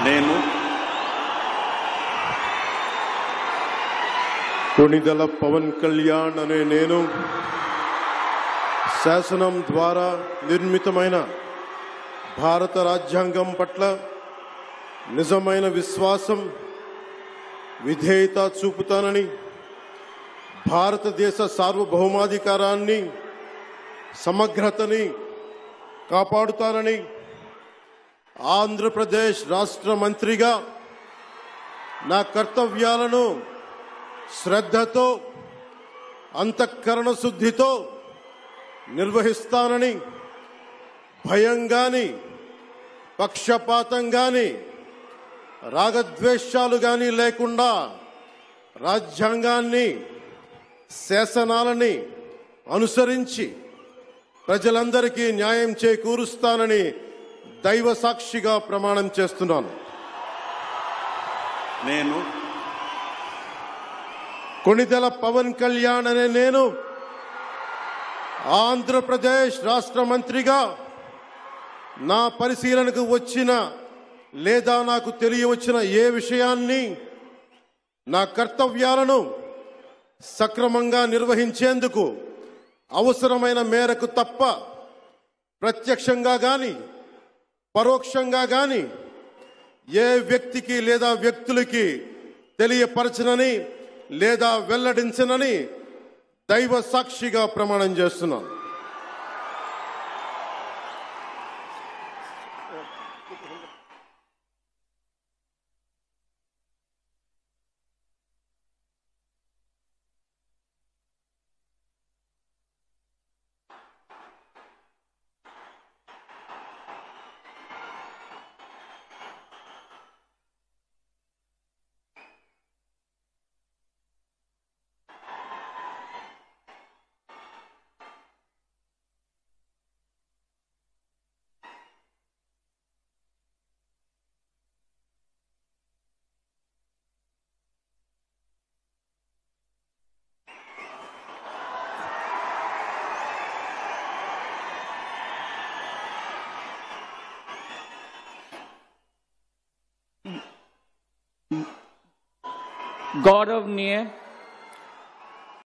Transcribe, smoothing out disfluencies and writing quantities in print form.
నేను కొణిదెల పవన్ కళ్యాణ్ అనే నేను శాసనం ద్వారా నిర్మితమైన భారత రాజ్యాంగం పట్ల నిజమైన విశ్వాసం విధేయత చూపుతానని, భారతదేశ సార్వభౌమాధికారాన్ని సమగ్రతని కాపాడుతానని, ఆంధ్రప్రదేశ్ రాష్ట్ర మంత్రిగా నా కర్తవ్యాలను శ్రద్ధతో అంతఃకరణ శుద్ధితో నిర్వహిస్తానని, భయం గాని పక్షపాతం గాని రాగద్వేషాలు గాని లేకుండా రాజ్యాంగాన్ని శాసనాలని అనుసరించి ప్రజలందరికీ న్యాయం చేకూరుస్తానని దైవ సాక్షిగా ప్రమాణం చేస్తున్నాను. నేను కొణిదెల పవన్ కళ్యాణ్ అనే నేను ఆంధ్రప్రదేశ్ రాష్ట్ర మంత్రిగా నా పరిశీలనకు వచ్చిన లేదా నాకు తెలియవచ్చిన ఏ విషయాన్ని, నా కర్తవ్యాలను సక్రమంగా నిర్వహించేందుకు అవసరమైన మేరకు తప్ప ప్రత్యక్షంగా గాని పరోక్షంగా గాని ఏ వ్యక్తికి లేదా వ్యక్తులకి తెలియపరచనని లేదా వెల్లడించనని దైవ సాక్షిగా ప్రమాణం చేస్తున్నాను. गौरवनीय